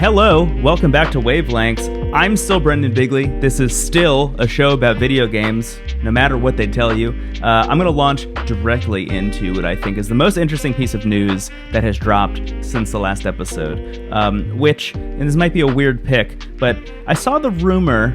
Hello, welcome back to Wavelengths. I'm still Brendan Bigley. This is still a show about video games, no matter what they tell you. I'm going to launch directly into what I think is the most interesting piece of news that has dropped since the last episode, and this might be a weird pick, but I saw the rumor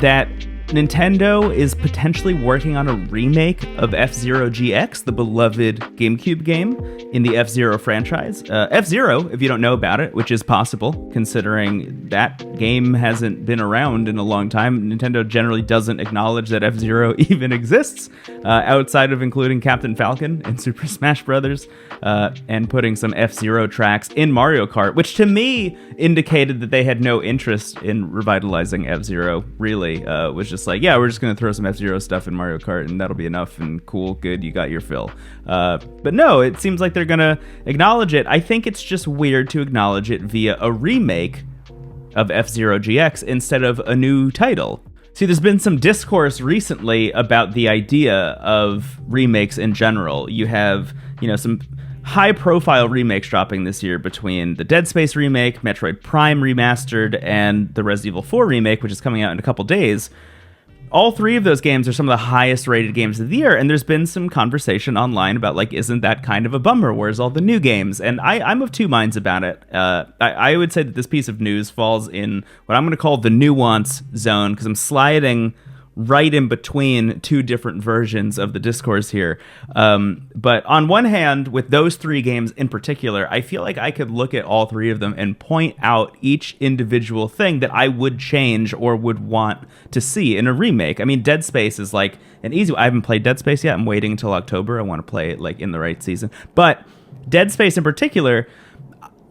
that Nintendo is potentially working on a remake of F-Zero GX, the beloved GameCube game in the F-Zero franchise. F-Zero, if you don't know about it, which is possible, considering that game hasn't been around in a long time. Nintendo generally doesn't acknowledge that F-Zero even exists, outside of including Captain Falcon in Super Smash Bros., and putting some F-Zero tracks in Mario Kart, which to me indicated that they had no interest in revitalizing F-Zero, really. Was just like, yeah, we're just going to throw some F-Zero stuff in Mario Kart and that'll be enough, and cool, good, you got your fill. But no, it seems like they're going to acknowledge it. I think it's just weird to acknowledge it via a remake of F-Zero GX instead of a new title. See, there's been some discourse recently about the idea of remakes in general. You have, some high-profile remakes dropping this year between the Dead Space remake, Metroid Prime Remastered, and the Resident Evil 4 remake, which is coming out in a couple days. All three of those games are some of the highest-rated games of the year, and there's been some conversation online about, isn't that kind of a bummer? Where's all the new games? And I'm of two minds about it. I would say that this piece of news falls in what I'm going to call the nuance zone, because I'm sliding right in between two different versions of the discourse here. But on one hand, with those three games in particular, I feel like I could look at all three of them and point out each individual thing that I would change or would want to see in a remake. I mean, Dead Space is an easy one. I haven't played Dead Space yet. I'm waiting until October. I want to play it in the right season. But Dead Space in particular,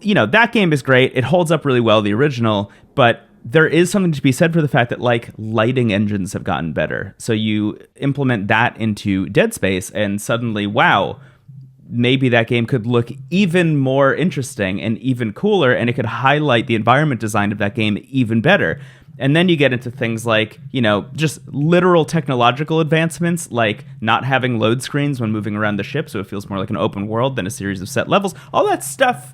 that game is great. It holds up really well, the original, but there is something to be said for the fact that lighting engines have gotten better. So you implement that into Dead Space and suddenly, wow, maybe that game could look even more interesting and even cooler, and it could highlight the environment design of that game even better. And then you get into things just literal technological advancements, like not having load screens when moving around the ship, so it feels more like an open world than a series of set levels. All that stuff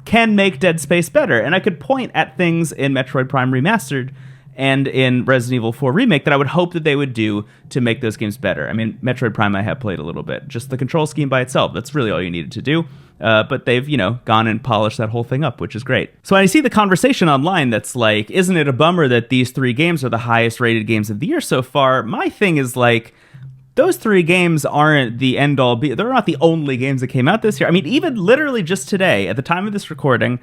can make Dead Space better. And I could point at things in Metroid Prime Remastered and in Resident Evil 4 Remake that I would hope that they would do to make those games better. I mean, Metroid Prime I have played a little bit. Just the control scheme by itself, that's really all you needed to do. But they've, gone and polished that whole thing up, which is great. So I see the conversation online that's isn't it a bummer that these three games are the highest rated games of the year so far? My thing is those three games aren't the end-all. They're not the only games that came out this year. I mean, even literally just today, at the time of this recording,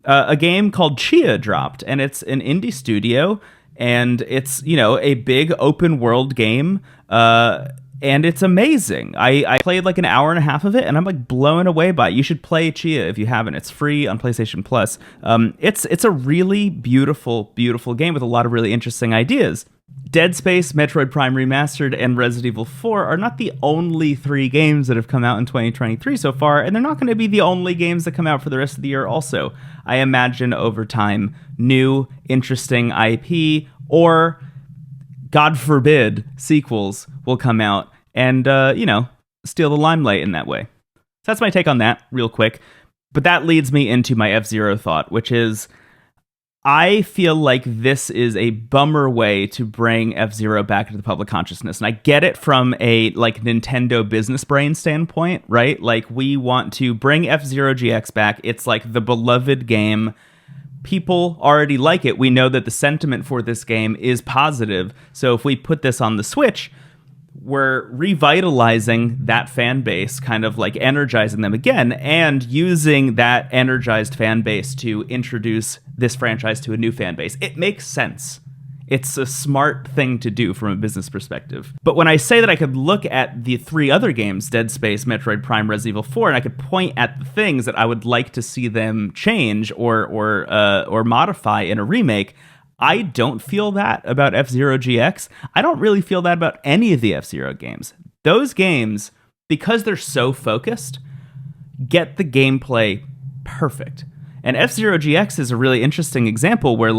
a game called Chia dropped, and it's an indie studio, and it's, a big open-world game, and it's amazing. I played an hour and a half of it, and I'm blown away by it. You should play Chia if you haven't. It's free on PlayStation Plus. It's a really beautiful, beautiful game with a lot of really interesting ideas. Dead Space, Metroid Prime Remastered, and Resident Evil 4 are not the only three games that have come out in 2023 so far, and they're not going to be the only games that come out for the rest of the year also. I imagine over time, new, interesting IP, or, God forbid, sequels will come out and, steal the limelight in that way. So that's my take on that, real quick. But that leads me into my F-Zero thought, which is, I feel like this is a bummer way to bring F-Zero back into the public consciousness. And I get it from a Nintendo business brain standpoint, right? We want to bring F-Zero GX back. It's the beloved game. People already like it. We know that the sentiment for this game is positive. So if we put this on the Switch, we're revitalizing that fan base, kind of energizing them again, and using that energized fan base to introduce this franchise to a new fan base. It makes sense. It's a smart thing to do from a business perspective. But when I say that I could look at the three other games, Dead Space, Metroid Prime, Resident Evil 4, and I could point at the things that I would like to see them change or modify in a remake, I don't feel that about F-Zero GX. I don't really feel that about any of the F-Zero games. Those games, because they're so focused, get the gameplay perfect. And F-Zero GX is a really interesting example where,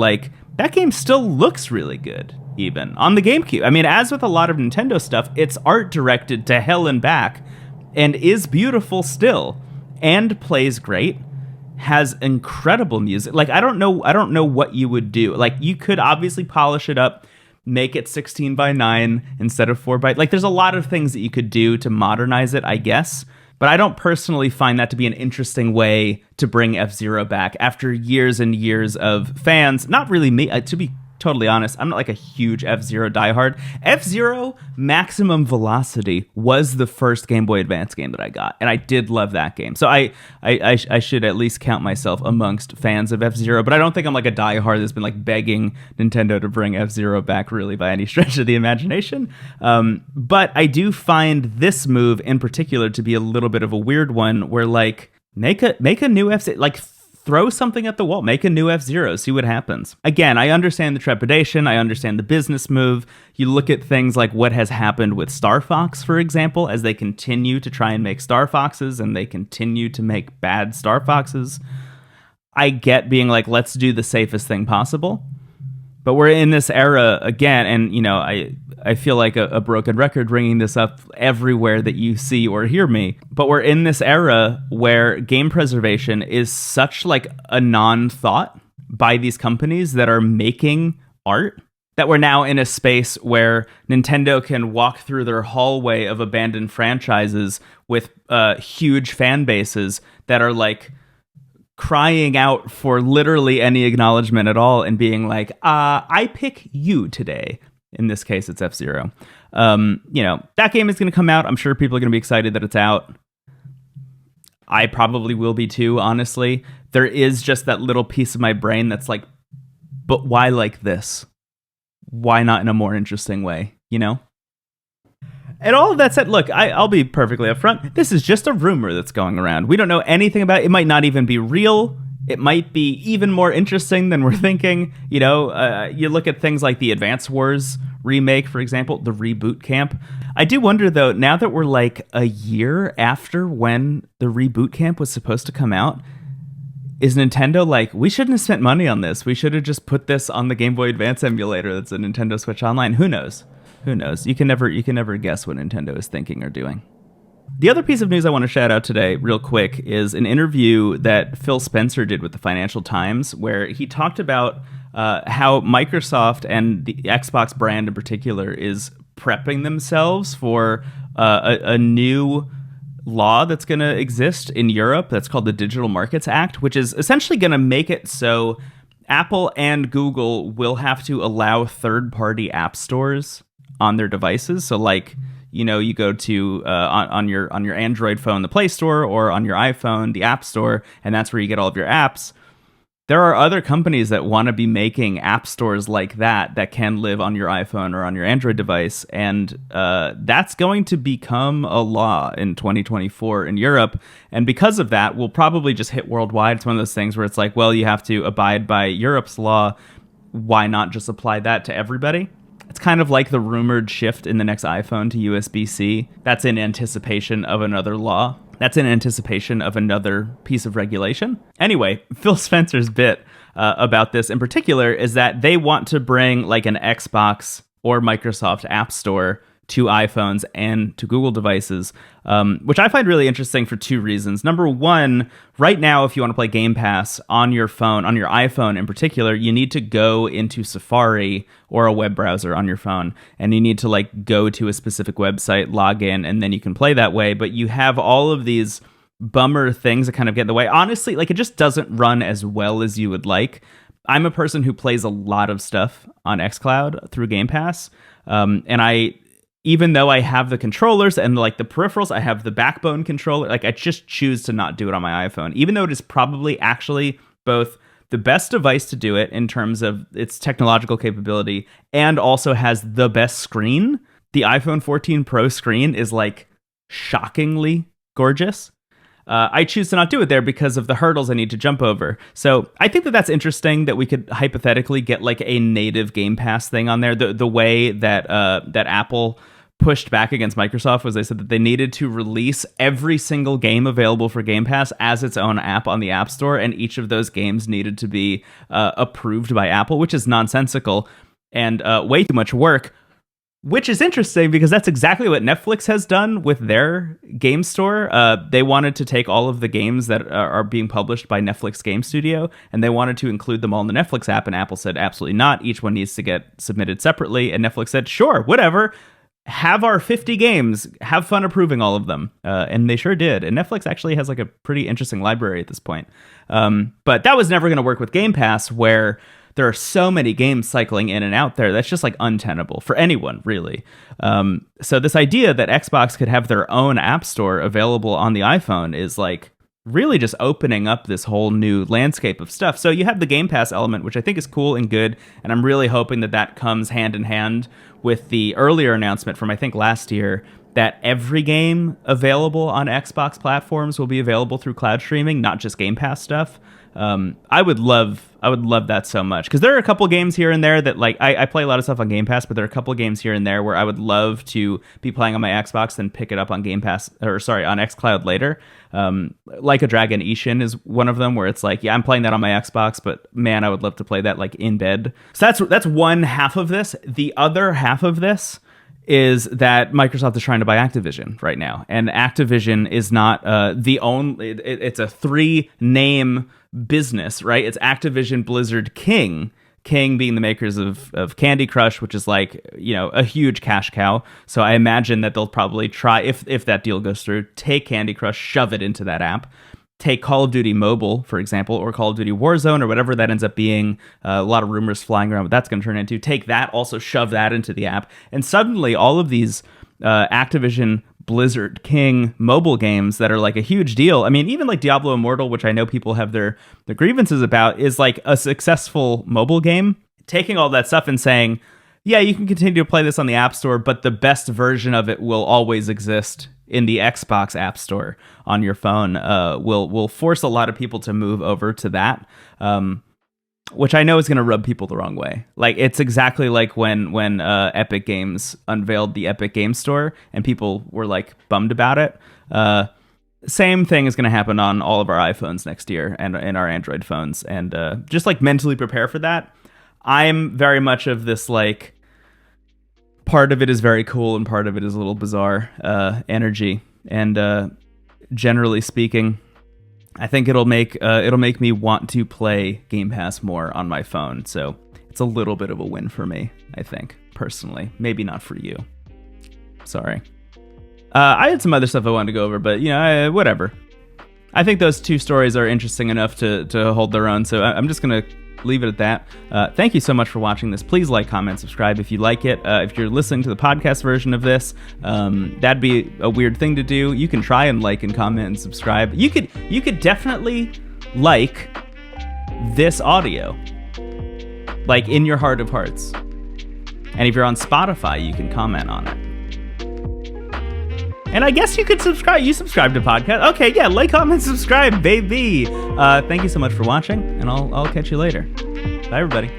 that game still looks really good, even, on the GameCube. I mean, as with a lot of Nintendo stuff, it's art directed to hell and back, and is beautiful still, and plays great. has incredible music. Like I don't know what you would do. Like you could obviously polish it up, make it 16 by 9 instead of 4 by, like there's a lot of things that you could do to modernize it, I guess. But I don't personally find that to be an interesting way to bring F-Zero back after years and years of fans. Not really me, to be totally honest. I'm not like a huge F-Zero diehard. F-Zero Maximum Velocity was the first Game Boy Advance game that I got, and I did love that game. So I should at least count myself amongst fans of F-Zero, but I don't think I'm like a diehard that's been like begging Nintendo to bring F-Zero back really by any stretch of the imagination. But I do find this move in particular to be a little bit of a weird one, where like make a new F-Zero, like throw something at the wall, make a new F-Zero, see what happens. Again, I understand the trepidation, I understand the business move. You look at things like what has happened with Star Fox, for example, as they continue to try and make Star Foxes and they continue to make bad Star Foxes. I get being like, let's do the safest thing possible. But we're in this era again, and I feel like a broken record bringing this up everywhere that you see or hear me. But we're in this era where game preservation is such like a non-thought by these companies that are making art, that we're now in a space where Nintendo can walk through their hallway of abandoned franchises with huge fan bases that are like crying out for literally any acknowledgement at all and being like, I pick you today. In this case, it's F-Zero. That game is going to come out. I'm sure people are going to be excited that it's out. I probably will be too, honestly. There is just that little piece of my brain that's like, but why like this? Why not in a more interesting way, And all of that said, look, I'll be perfectly upfront. This is just a rumor that's going around. We don't know anything about it. It might not even be real. It might be even more interesting than we're thinking. You look at things like the Advance Wars remake, for example, the Reboot Camp. I do wonder, though, now that we're like a year after when the Reboot Camp was supposed to come out, is Nintendo like, we shouldn't have spent money on this. We should have just put this on the Game Boy Advance emulator that's a Nintendo Switch Online. Who knows? Who knows? You can never guess what Nintendo is thinking or doing. The other piece of news I want to shout out today real quick is an interview that Phil Spencer did with the Financial Times, where he talked about how Microsoft and the Xbox brand in particular is prepping themselves for a new law that's going to exist in Europe that's called the Digital Markets Act, which is essentially going to make it so Apple and Google will have to allow third-party app stores on their devices. So like, you go to on your Android phone, the Play Store, or on your iPhone, the App Store, and that's where you get all of your apps. There are other companies that want to be making app stores like that can live on your iPhone or on your Android device, and that's going to become a law in 2024 in Europe. And because of that, we'll probably just hit worldwide. It's one of those things where it's like, well, you have to abide by Europe's law. Why not just apply that to everybody? It's kind of like the rumored shift in the next iPhone to USB-C. That's in anticipation of another law. That's in anticipation of another piece of regulation. Anyway, Phil Spencer's bit about this in particular is that they want to bring like an Xbox or Microsoft App Store to iPhones and to Google devices, which I find really interesting for two reasons. Number one, right now, if you want to play Game Pass on your phone, on your iPhone in particular, you need to go into Safari or a web browser on your phone, and you need to like go to a specific website, log in, and then you can play that way. But you have all of these bummer things that kind of get in the way. Honestly, like it just doesn't run as well as you would like. I'm a person who plays a lot of stuff on xCloud through Game Pass, and even though I have the controllers and like the peripherals, I have the backbone controller, like I just choose to not do it on my iPhone, even though it is probably actually both the best device to do it in terms of its technological capability and also has the best screen. The iPhone 14 Pro screen is like shockingly gorgeous. I choose to not do it there because of the hurdles I need to jump over. So I think that that's interesting that we could hypothetically get like a native Game Pass thing on there. The way that that Apple pushed back against Microsoft was they said that they needed to release every single game available for Game Pass as its own app on the App Store, and each of those games needed to be approved by Apple, which is nonsensical and way too much work. Which is interesting because that's exactly what Netflix has done with their game store. They wanted to take all of the games that are being published by Netflix Game Studio, and they wanted to include them all in the Netflix app, and Apple said absolutely not. Each one needs to get submitted separately, and Netflix said, sure, whatever. Have our 50 games. Have fun approving all of them. And they sure did. And Netflix actually has like a pretty interesting library at this point. But that was never going to work with Game Pass, where there are so many games cycling in and out there. That's just like untenable for anyone, really. So this idea that Xbox could have their own app store available on the iPhone is like really just opening up this whole new landscape of stuff. So you have the Game Pass element, which I think is cool and good. And I'm really hoping that that comes hand in hand with the earlier announcement from, I think, last year, that every game available on Xbox platforms will be available through cloud streaming, not just Game Pass stuff. I would love that so much, because there are a couple games here and there that, like, I play a lot of stuff on Game Pass, but there are a couple games here and there where I would love to be playing on my Xbox and pick it up on Game Pass, on xCloud later. Like a Dragon Ishin is one of them, where it's like, yeah, I'm playing that on my Xbox, but man, I would love to play that like in bed. So that's one half of this. The other half of this is that Microsoft is trying to buy Activision right now, and Activision is not the only. It's a 3-name business, right? It's Activision, Blizzard, King being the makers of Candy Crush, which is like, you know, a huge cash cow. So I imagine that they'll probably try, if that deal goes through, take Candy Crush, shove it into that app. Take Call of Duty Mobile, for example, or Call of Duty Warzone, or whatever that ends up being. A lot of rumors flying around what that's going to turn into. Take that, also shove that into the app. And suddenly all of these Activision, Blizzard, King mobile games that are like a huge deal. I mean, even like Diablo Immortal, which I know people have their grievances about, is like a successful mobile game. Taking all that stuff and saying, yeah, you can continue to play this on the App Store, but the best version of it will always exist in the Xbox App Store on your phone. Will force a lot of people to move over to that, which I know is going to rub people the wrong way. Like, it's exactly like when Epic Games unveiled the Epic Game Store and people were like bummed about it. Same thing is going to happen on all of our iPhones next year and our Android phones. And just like mentally prepare for that. I'm very much of this, like, part of it is very cool and part of it is a little bizarre energy. And generally speaking, I think it'll make me want to play Game Pass more on my phone. So it's a little bit of a win for me, I think, personally. Maybe not for you. Sorry. I had some other stuff I wanted to go over, but, you know, whatever. I think those two stories are interesting enough to hold their own. So I'm just going to leave it at that. Thank you so much for watching this. Please like, comment, subscribe if you like it. If you're listening to the podcast version of this, that'd be a weird thing to do. You can try and like and comment and subscribe. You could definitely like this audio, like in your heart of hearts. And if you're on Spotify, you can comment on it. And I guess you could subscribe. You subscribe to podcast. Okay, yeah, like, comment, subscribe, baby. Thank you so much for watching, and I'll catch you later. Bye, everybody.